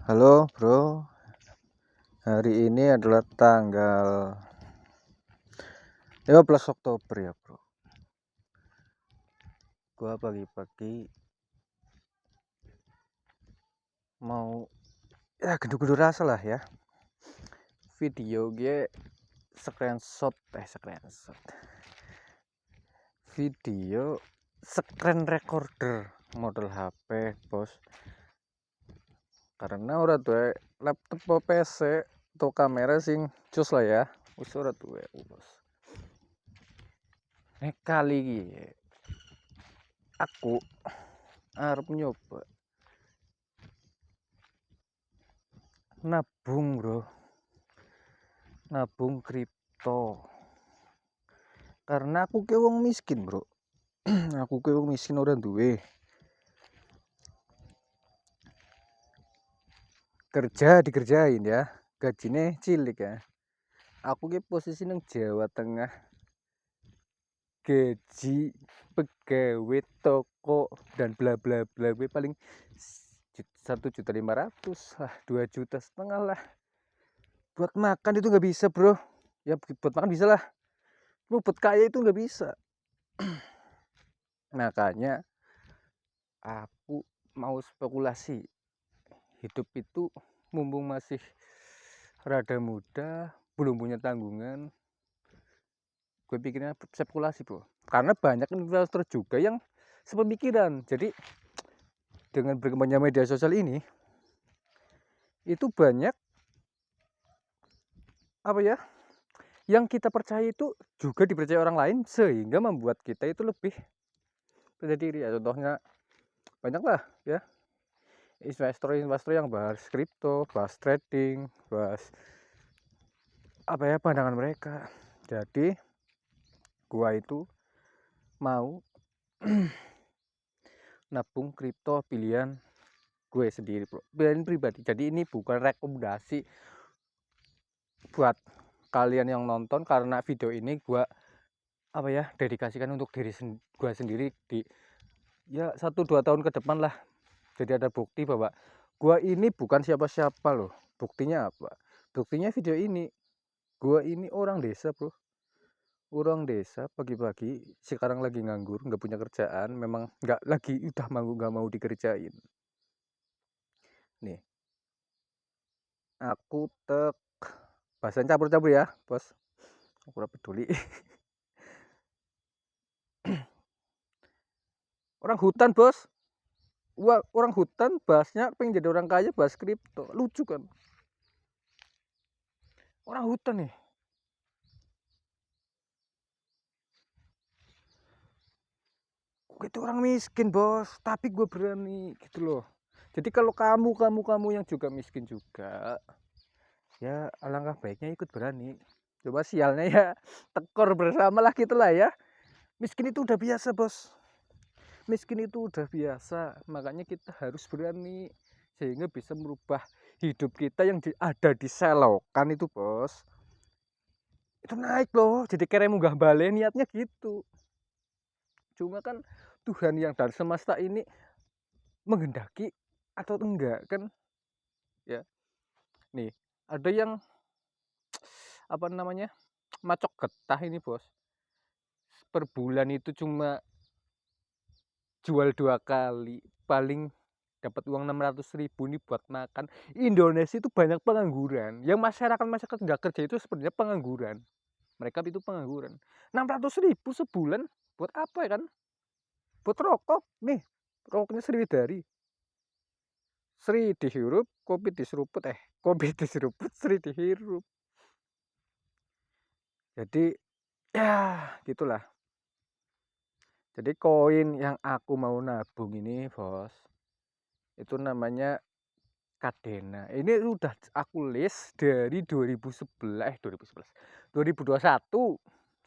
Halo bro, hari ini adalah tanggal 15 Oktober ya bro. Gua pagi-pagi mau gedu-gedu rasa lah ya. Video screenshot video screen recorder model HP bos. Karena ora duwe laptop atau PC atau kamera sing cus lah ya. Wis ora duwe bos. Kali iki aku arep nyoba nabung bro, nabung kripto karena aku ke wong miskin bro. Aku ke wong miskin ora duwe kerja, dikerjain ya gajine cilik ya. Aku ke posisi nang Jawa Tengah, gaji pegawai toko dan bla bla bla gue paling 1.500.000 lah, 2,5 juta lah. Buat makan itu nggak bisa bro ya. Buat makan bisa lah, buat kaya itu nggak bisa. Makanya aku mau spekulasi hidup itu, mumpung masih rada muda, belum punya tanggungan. Gue pikirnya spekulasi bro, karena banyak investor juga yang sepemikiran. Jadi dengan berkembangnya media sosial ini, itu banyak apa ya, yang kita percaya itu juga dipercaya orang lain, sehingga membuat kita itu lebih percaya diri ya. Contohnya banyak lah ya, investor yang bahas kripto, bahas trading, bahas apa ya pandangan mereka. Jadi gua itu mau nabung kripto pilihan gue sendiri bro, pilihan pribadi. Jadi ini bukan rekomendasi buat kalian yang nonton, karena video ini gua apa ya dedikasikan untuk diri gua sendiri di ya 1-2 tahun ke depan lah. Jadi ada bukti bahwa gua ini bukan siapa-siapa loh. Buktinya apa? Buktinya video ini. Gua ini orang desa bro, orang desa pagi-pagi sekarang lagi nganggur, nggak punya kerjaan, memang nggak lagi, udah nggak mau dikerjain nih. Aku bahasanya campur-campur ya bos, aku ora peduli. Orang hutan bos, wah orang hutan bahasnya pengen jadi orang kaya, bahas kripto, lucu kan. Orang hutan nih, gue itu orang miskin bos, tapi gue berani gitu loh. Jadi kalau kamu yang juga miskin juga, ya alangkah baiknya ikut berani. Coba sialnya ya tekor bersama lah gitu lah ya. Miskin itu udah biasa bos, miskin itu udah biasa. Makanya kita harus berani, sehingga bisa merubah hidup kita yang ada di selokan itu bos, itu naik loh. Jadi kira munggah balik, niatnya gitu. Cuma kan Tuhan yang dari semesta ini menghendaki atau enggak kan ya. Nih ada yang apa namanya, macok getah ini bos, per bulan itu cuma jual 2 kali, paling dapat uang 600.000 nih buat makan. Indonesia itu banyak pengangguran, yang masyarakat nggak kerja itu sebenarnya pengangguran. Mereka itu pengangguran. 600.000 sebulan buat apa ya kan? Buat rokok nih, rokoknya Sriwidari, Sri dihirup, kopi diseruput, kopi diseruput, Sri dihirup. Jadi ya gitulah. Jadi koin yang aku mau nabung ini bos, itu namanya Kadena. Ini udah aku list dari 2021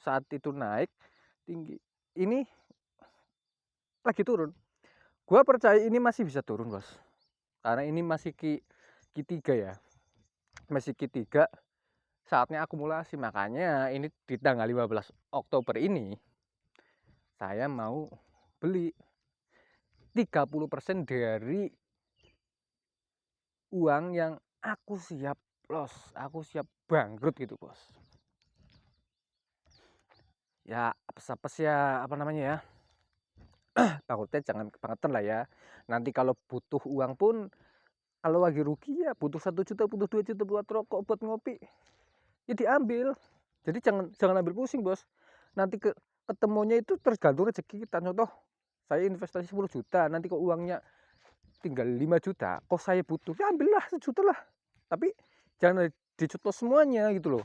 saat itu naik tinggi. Ini lagi turun. Gua percaya ini masih bisa turun bos, karena ini masih Q3 ya, masih Q3, saatnya akumulasi. Makanya ini di tanggal 15 Oktober ini saya mau beli 30% dari uang yang aku siap loss, aku siap bangkrut gitu bos. Ya apes-apes ya, apa namanya ya, takutnya jangan kebangetan lah ya. Nanti kalau butuh uang pun, kalau lagi rugi ya butuh 1 juta, butuh 2 juta buat rokok, buat ngopi, ya diambil. Jadi jangan ambil pusing bos. Nanti ketemunya itu tergantung rezeki kita. Contoh saya investasi 10 juta, nanti kok uangnya tinggal 5 juta, kok saya butuh, ya ambillah 1 juta lah. Tapi jangan dicutlos semuanya gitu loh.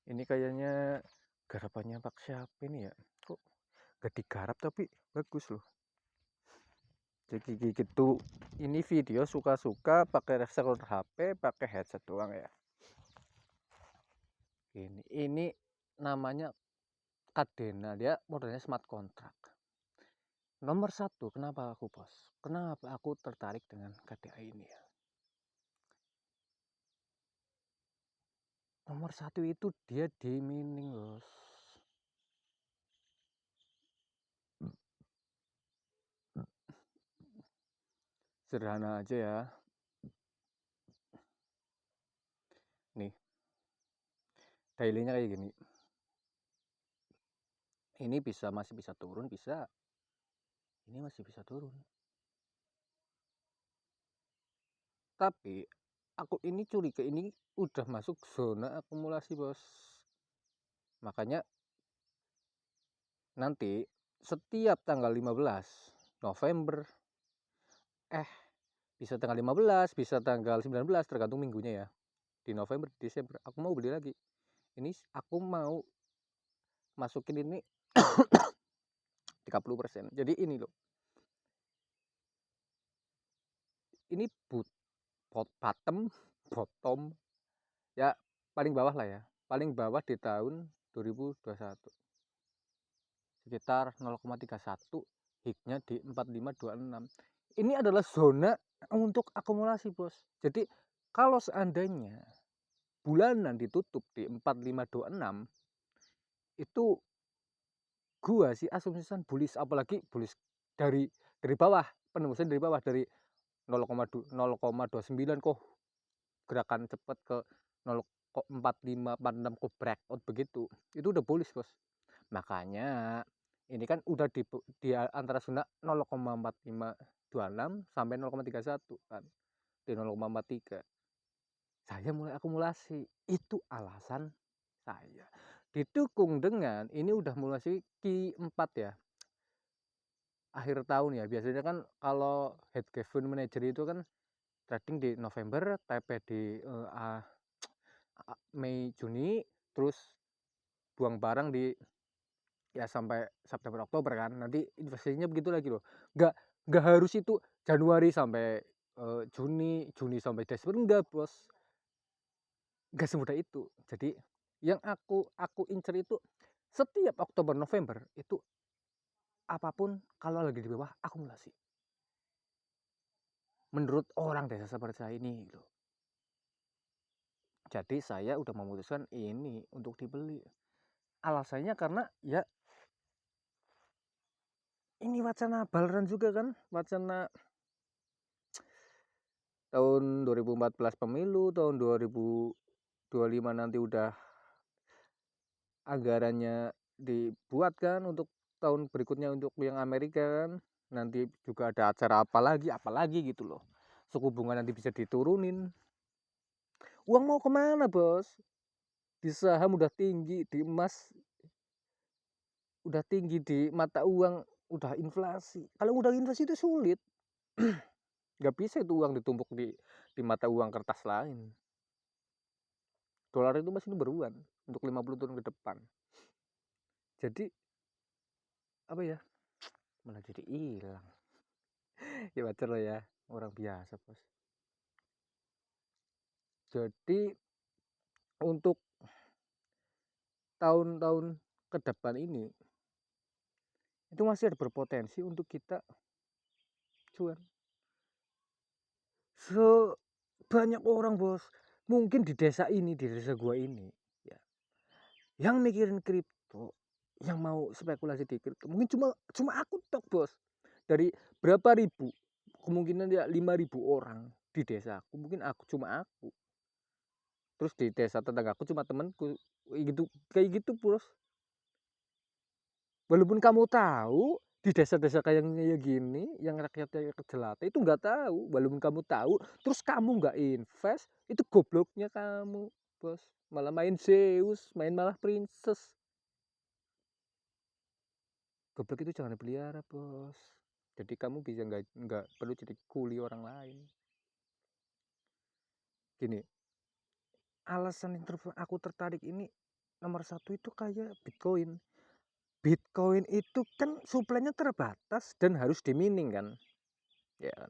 Ini kayaknya garapannya Pak siapa ini ya, kok gak digarap tapi bagus loh. Jadi gitu, ini video suka-suka pakai recorder HP, pakai headset doang ya. Ini namanya Kadena, dia modelnya smart contract. Nomor 1, kenapa aku bos? Kenapa aku tertarik dengan KDA ini ya? Nomor 1 itu dia di mining bos. Sederhana aja ya. Nih, dailynya kayak gini. Ini masih bisa turun, bisa. Ini masih bisa turun. Tapi aku ini curiga, ini udah masuk zona akumulasi bos. Makanya nanti setiap tanggal 15 November, bisa tanggal 15, bisa tanggal 19, tergantung minggunya ya. Di November, Desember, aku mau beli lagi. Ini aku mau masukin ini 30%. Jadi ini loh, ini bottom ya, paling bawah lah ya, paling bawah di tahun 2021 sekitar 0,31, hignya di 4526. Ini adalah zona untuk akumulasi bos. Jadi kalau seandainya bulanan ditutup di 4526, itu gua sih asumsikan bullish, apalagi bullish dari bawah, penembusan dari bawah, dari 0,29 kok gerakan cepat ke 0,4546 kok breakout begitu, itu udah bullish bos. Makanya ini kan udah di antara zona 0,4526 sampai 0,31 kan, di 0,43 saya mulai akumulasi. Itu alasan saya, didukung dengan ini udah mulai Q4 ya, akhir tahun ya. Biasanya kan kalau head given manager itu kan trading di November, TP di Mei Juni, terus buang barang di ya sampai September Oktober kan. Nanti investasinya begitu lagi loh. Nggak harus itu Januari sampai Juni sampai Desember, enggak bos. Nggak semudah itu. Jadi yang aku incer itu setiap Oktober November itu apapun kalau lagi di bawah akumulasi. Menurut orang desa seperti saya ini gitu. Jadi saya udah memutuskan ini untuk dibeli. Alasannya karena ya ini wacana balaran juga kan, wacana tahun 2014 pemilu, tahun 2025 nanti udah anggarannya dibuat kan untuk tahun berikutnya untuk yang Amerika kan. Nanti juga ada acara apalagi gitu loh. Suku bunga nanti bisa diturunin. Uang mau kemana bos? Di saham udah tinggi, di emas udah tinggi, di mata uang udah inflasi. Kalau udah inflasi itu sulit. Nggak bisa itu uang ditumpuk di mata uang kertas lain. Dolar itu masih number 1 untuk 50 tahun ke depan. Jadi apa ya, malah jadi hilang. Ya wajar lah ya, orang biasa bos. Jadi untuk tahun-tahun ke depan ini itu masih ada berpotensi untuk kita cuan. Sebanyak orang bos, mungkin di desa gua ini ya, yang mikirin kripto, yang mau spekulasi di kripto, mungkin cuma aku tok bos. Dari berapa ribu kemungkinan ya 5.000 orang di desaku, mungkin cuma aku. Terus di desa tetanggaku cuma temenku, gitu kayak gitu bos. Walaupun kamu tahu di desa-desa kayak gini yang rakyatnya jelata itu nggak tahu, walaupun kamu tahu terus kamu nggak invest, itu gobloknya kamu bos. Malah main Zeus, main malah princess. Goblok itu jangan dipelihara bos. Jadi kamu bisa nggak perlu jadi kuli orang lain. Gini, alasan yang aku tertarik ini nomor satu itu kayak Bitcoin. Bitcoin itu kan suplainya terbatas dan harus dimining kan, ya kan.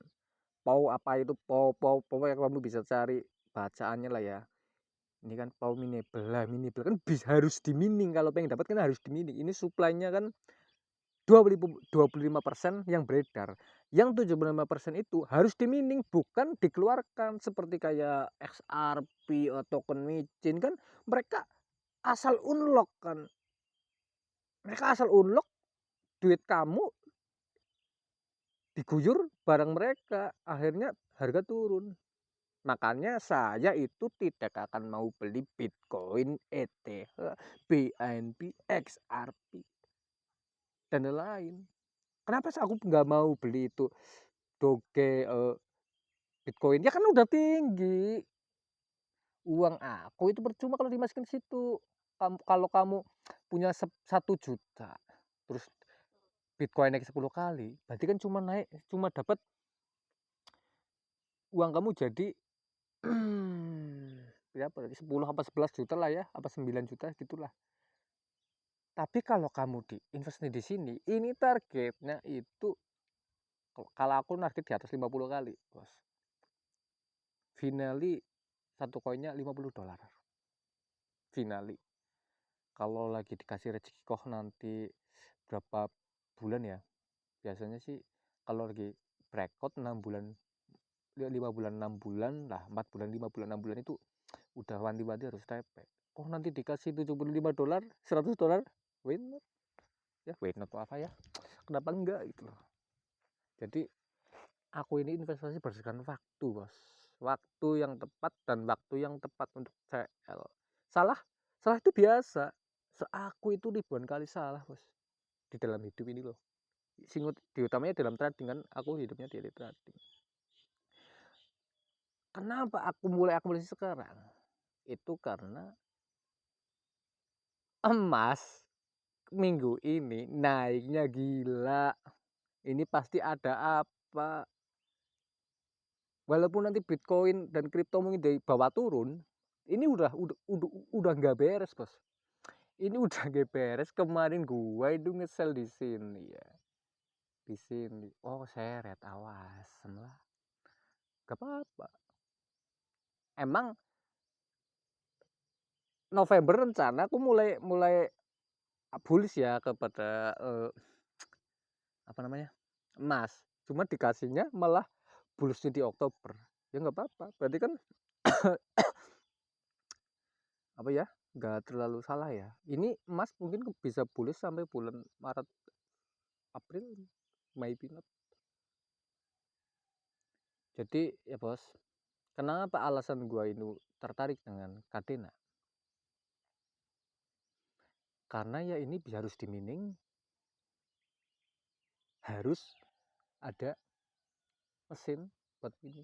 Pau apa itu pau yang kamu bisa cari bacaannya lah ya. Ini kan pau minable lah, minable kan harus dimining, kalau pengen dapat kan harus dimining. Ini suplainya kan 25% yang beredar, yang 75% itu harus dimining, bukan dikeluarkan seperti kayak XRP atau token micin kan. Mereka asal unlock kan, duit kamu diguyur barang mereka, akhirnya harga turun. Makanya saya itu tidak akan mau beli Bitcoin, ETH, BNB, XRP dan lain-lain. Kenapa sih aku nggak mau beli itu Doge, Bitcoin? Ya kan udah tinggi. Uang aku itu percuma kalau dimasukin situ. Kalau kamu punya 1 juta, terus Bitcoin naik 10 kali, berarti kan cuma dapat uang kamu jadi berapa tadi, 10 apa 11 juta lah ya, apa 9 juta gitulah. Tapi kalau kamu invest di sini, ini targetnya itu, kalau aku target di atas 50 kali bos. Finally satu koinnya $50. Finally kalau lagi dikasih rezeki kok nanti berapa bulan ya, biasanya sih kalau lagi breakout 6 bulan, 5 bulan, 6 bulan lah, 4 bulan, 5 bulan, 6 bulan itu udah wanti-wanti harus tepek. Oh nanti dikasih $75, $100, why not? Ya why not apa ya, kenapa enggak gitu loh. Jadi aku ini investasi berdasarkan waktu bos, waktu yang tepat dan waktu yang tepat untuk CL. Salah itu biasa, aku itu ribuan kali salah bos di dalam hidup ini loh. Singut diutamanya dalam trading kan, aku hidupnya di trading. Kenapa aku mulai akumulasi sekarang? Itu karena emas minggu ini naiknya gila. Ini pasti ada apa. Walaupun nanti Bitcoin dan kripto mungkin dari bawah turun, ini udah nggak beres bos. Ini udah nggak beres. Kemarin gua itu ngesel di sini ya, di sini. Oh seret, awas lah. Gak apa-apa. Emang November rencana aku mulai bullish ya kepada apa namanya, emas. Cuma dikasihnya malah bullishnya di Oktober. Ya nggak apa-apa. Berarti kan apa ya, nggak terlalu salah ya. Ini emas mungkin bisa bullish sampai bulan Maret, April, maybe not. Jadi ya bos, kenapa alasan gua ini tertarik dengan Kadena? Karena ya ini harus dimining, harus ada mesin buat ini.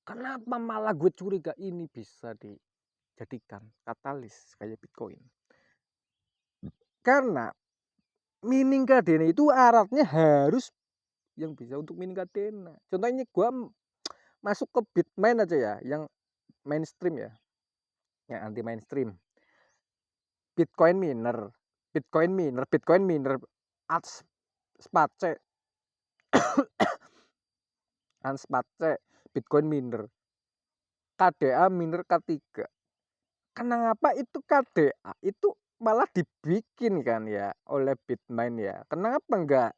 Kenapa malah gue curiga ini bisa dijadikan katalis kayak Bitcoin? Karena mining Kadena itu aratnya harus yang bisa untuk mining Kadena. Contohnya gue masuk ke Bitmain aja ya, yang mainstream ya, yang anti mainstream. Bitcoin miner, Space, Anspace, Bitcoin miner, KDA miner K3. Kenapa itu KDA itu malah dibikin kan ya oleh Bitmain ya? Kenapa enggak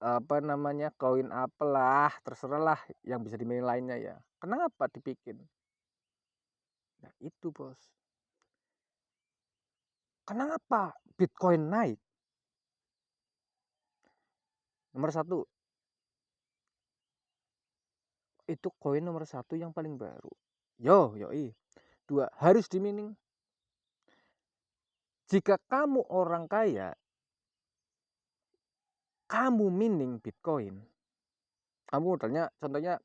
apa namanya koin apalah, terserah lah yang bisa dimainin lainnya ya? Kenapa dibikin? Nah itu bos. Kenapa Bitcoin naik? Nomor satu, itu koin nomor 1 yang paling baru. Yoi. 2, harus di-mining. Jika kamu orang kaya, kamu mining Bitcoin. Kamu modalnya contohnya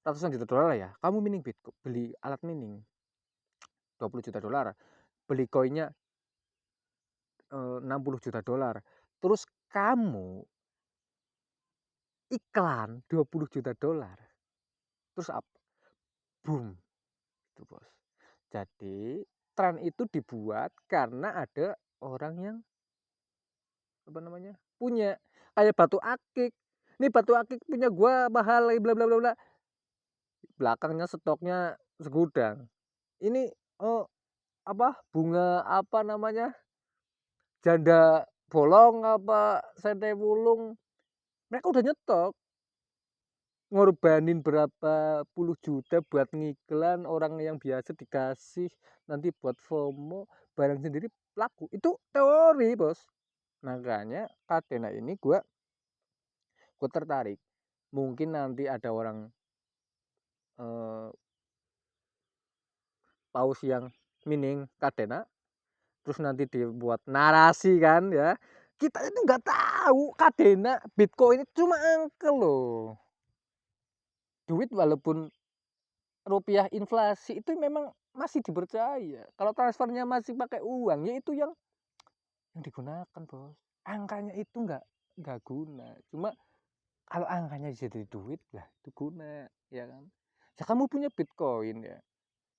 ratusan juta dolar ya. Kamu mining Bitcoin, beli alat mining 20 juta dolar. Beli koinnya 60 juta dolar. Terus kamu iklan 20 juta dolar. Terus apa? Boom. Itu, Bos. Jadi, tren itu dibuat karena ada orang yang punya kayak batu akik. Ini batu akik punya gua mahal bla bla bla bla. Belakangnya stoknya segudang. Ini bunga janda bolong sente wulung. Mereka udah nyetok, ngorbanin berapa puluh juta buat ngiklan, orang yang biasa dikasih nanti buat FOMO, barang sendiri laku. Itu teori, Bos. Makanya Kadena ini gue tertarik. Mungkin nanti ada orang paus yang mining Kadena, terus nanti dibuat narasi kan ya. Kita itu nggak tahu Kadena Bitcoin itu cuma angka loh. Duit walaupun rupiah inflasi itu memang masih dipercaya. Kalau transfernya masih pakai uang, ya itu yang digunakan, Bos. Angkanya itu nggak guna. Cuma kalau angkanya jadi duit lah itu guna, ya kan? Ya kamu punya Bitcoin ya,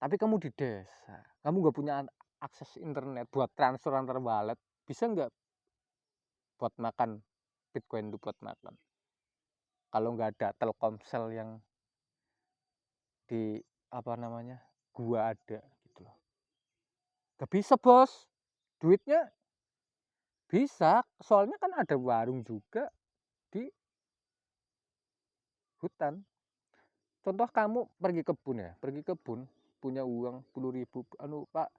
tapi kamu di desa, kamu nggak punya akses internet buat transfer antar wallet, bisa nggak buat makan Bitcoin itu buat makan? Kalau nggak ada Telkomsel yang di gua ada gitu loh. Gak bisa, Bos. Duitnya bisa, soalnya kan ada warung juga di hutan. Contoh kamu pergi kebun punya uang 10.000, Pak,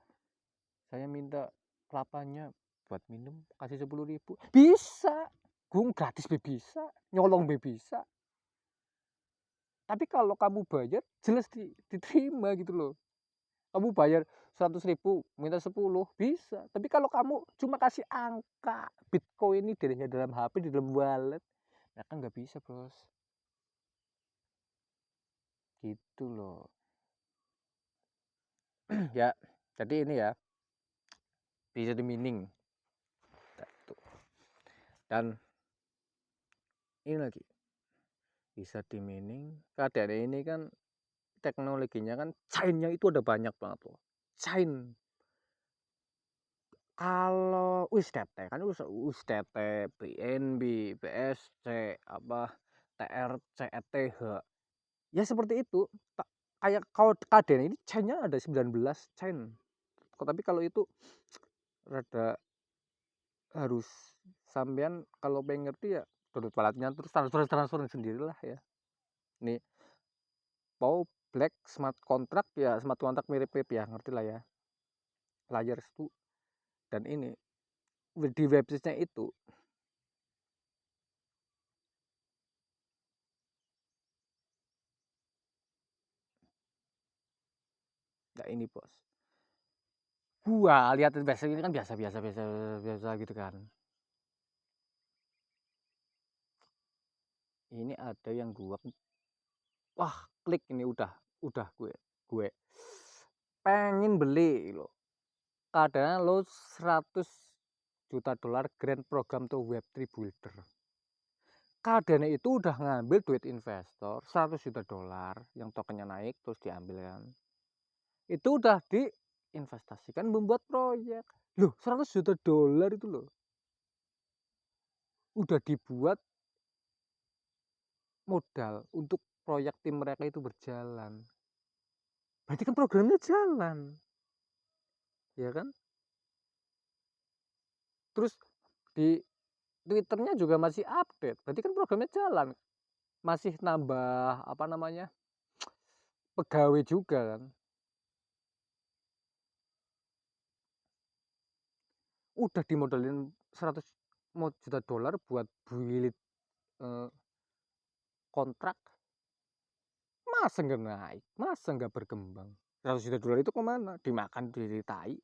saya minta kelapanya buat minum, kasih 10.000. Bisa, gung gratis bisa, nyolong bisa. Tapi kalau kamu bayar jelas diterima gitu loh. Kamu bayar 100.000 minta 10 bisa. Tapi kalau kamu cuma kasih angka Bitcoin ini dalam HP, di dalam wallet, ya kan nggak bisa, Bos. Gitu loh. Ya, jadi ini ya bisa di mining. Dan ini lagi bisa di mining. Keadaan ini kan teknologinya kan chainnya itu ada banyak banget loh. Chain. Kalau USDT kan USDT, BNB, BSC, TRC, ETH. Ya seperti itu. Kayak kalau KDN ini chainnya ada 19 chain. Tapi kalau itu rada harus sampean kalau pengen ngerti ya download walletnya terus transfer sendirilah ya. Ini Black smart contract ya, smart contract mirip ya, ngerti lah ya. Layers itu dan ini di websitenya itu nah ini, Bos. Gua lihat biasa ini kan biasa gitu kan. Ini ada yang gua klik ini udah gue pengen beli lo. Kadang lo 100 juta dolar grand program tuh Web3 builder. Kadang itu udah ngambil duit investor 100 juta dolar yang tokennya naik terus diambil kan. Itu udah diinvestasikan membuat proyek. Loh, 100 juta dolar itu loh. Udah dibuat modal untuk proyek tim mereka itu berjalan. Berarti kan programnya jalan. Ya kan? Terus di Twitternya juga masih update. Berarti kan programnya jalan. Masih nambah pegawai juga kan. Udah dimodalin 100 juta dolar buat build kontrak. masa nggak naik, masa nggak berkembang. 100 juta dolar itu kemana? Dimakan dari tai.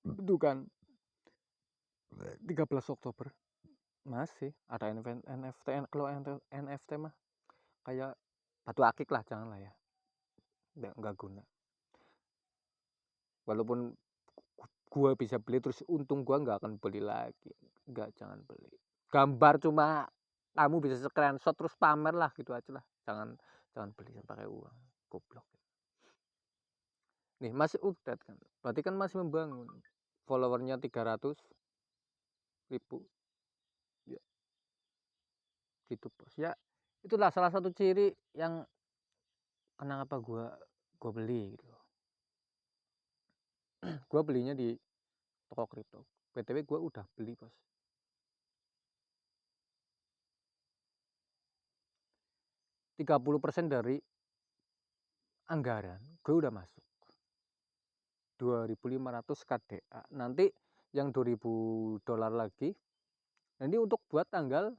Itu kan 13 Oktober masih ada NFT. Kalau NFT mah kayak batu akik lah, jangan lah ya, nggak guna. Walaupun gua bisa beli terus untung gua nggak akan beli lagi, nggak, jangan beli. Gambar cuma kamu bisa screenshot terus pamer lah, gitu aja lah, jangan beli pakai uang, goblok. Nih masih update kan, berarti kan masih membangun, followernya 300.000 ya, gitu bos ya. Itulah salah satu ciri yang kenapa gua beli gitu. Gua belinya di toko kripto. BTW gua udah beli bos, 30% dari anggaran gue udah masuk, 2.500 KDA. Nanti yang 2.000 dolar lagi nanti untuk buat tanggal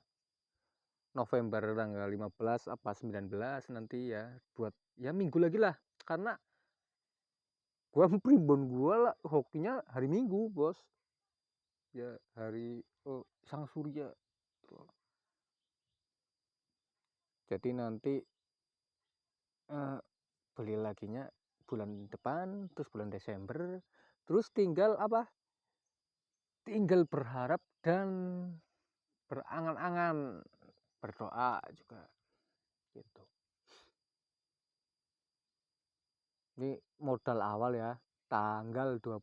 November, tanggal 15 apa 19 nanti ya, buat ya minggu lagi lah, karena gua primbon gua lah hokinya hari Minggu bos ya, hari sang surya. Jadi nanti beli laginya bulan depan, terus bulan Desember, terus tinggal apa, tinggal berharap dan berangan-angan, berdoa juga gitu. Ini modal awal ya, tanggal 15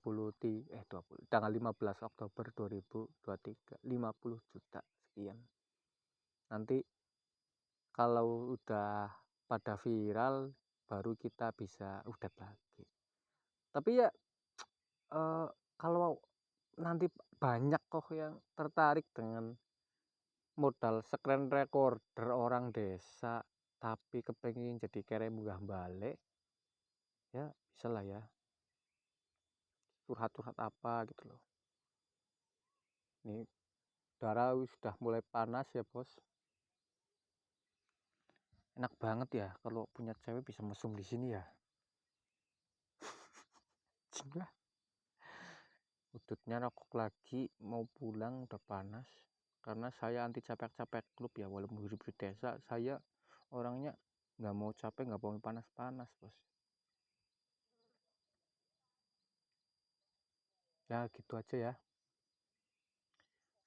Oktober 2023, 50 juta sekian. Nanti kalau udah pada viral baru kita bisa update lagi. Tapi ya kalau nanti banyak kok yang tertarik dengan modal screen recorder orang desa tapi kepengen jadi kere munggah balik ya, bisa lah ya, curhat-curhat apa gitu loh. Nih darah sudah mulai panas ya bos, enak banget ya kalau punya cewek bisa mesum di sini ya. Cinglah, udutnya rokok lagi, mau pulang udah panas. Karena saya anti capek-capek klub ya, walaupun hidup di desa, saya orangnya nggak mau capek, nggak mau panas-panas bos. Ya gitu aja ya,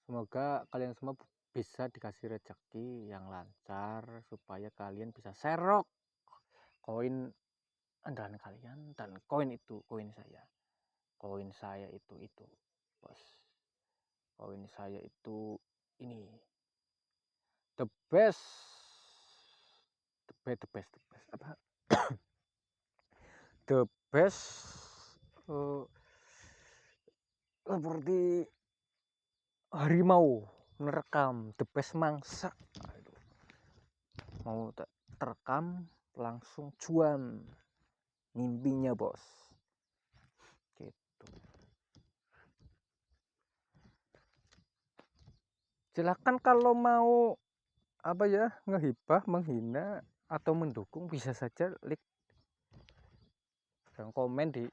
semoga kalian semua bisa dikasih rezeki yang lancar supaya kalian bisa serok koin andalan kalian, dan koin saya itu bos, koin saya itu ini the best apa the best seperti harimau merekam, the best mangsa. Aduh, mau terekam langsung cuan mimpinya bos gitu. Silakan kalau mau apa ya, ngehibah, menghina atau mendukung, bisa saja like dan komen di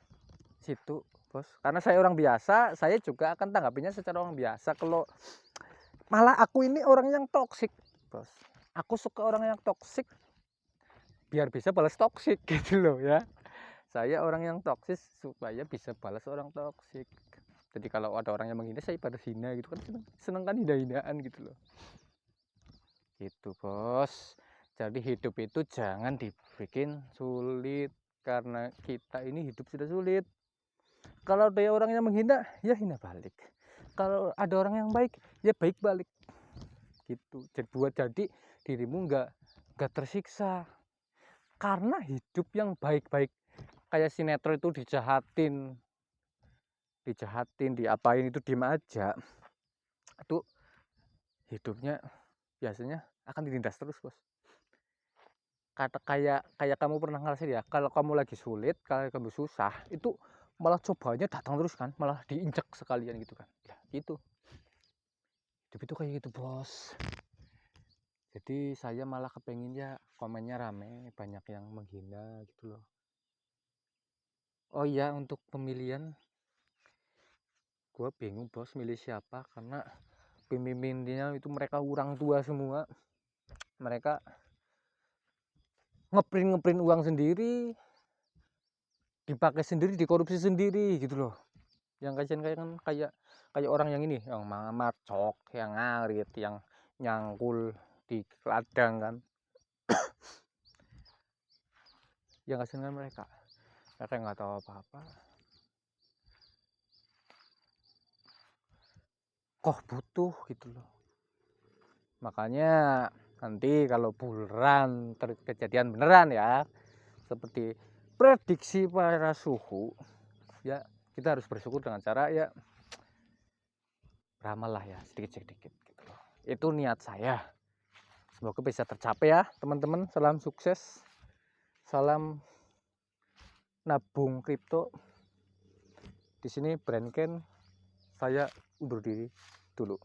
situ bos, karena saya orang biasa, saya juga akan tanggapinya secara orang biasa. Kalau malah aku ini orang yang toksik bos, aku suka orang yang toksik biar bisa balas toksik gitu loh ya. Saya orang yang toksis supaya bisa balas orang toksik. Jadi kalau ada orang yang menghina, saya pada hina gitu kan, seneng kan, hina-hinaan gitu loh. Gitu bos. Jadi hidup itu jangan dibikin sulit, karena kita ini hidup sudah sulit. Kalau ada orang yang menghina, ya hina balik. Kalau ada orang yang baik, ya baik balik. Gitu. Jadi dirimu nggak tersiksa. Karena hidup yang baik-baik kayak sinetron itu dijahatin, diapain itu diem aja, itu hidupnya biasanya akan ditindas terus bos. Kayak kamu pernah ngerasain ya, kalau kamu lagi sulit, kalau kamu susah, itu malah cobanya datang terus kan, malah diinjak sekalian gitu kan ya, gitu hidup itu kayak gitu bos. Jadi saya malah kepenginnya komennya rame, banyak yang menghina gitu loh. Oh iya, untuk pemilihan gue bingung bos milih siapa, karena pemimpinnya itu mereka orang tua semua. Mereka ngeprint uang sendiri, dipakai sendiri, dikorupsi sendiri gitu loh. Yang kasihan kayak orang yang ini, yang macok, yang ngarit, yang nyangkul di ladang kan. Yang kasihan kan mereka nggak tahu apa-apa, kok butuh gitu loh. Makanya nanti kalau bulan kejadian beneran ya, seperti prediksi para suhu, ya kita harus bersyukur dengan cara ya beramal lah ya, sedikit-sedikit gitu loh. Itu niat saya. Semoga bisa tercapai ya teman-teman. Salam sukses, salam nabung kripto. Di sini Brandken, saya undur diri dulu.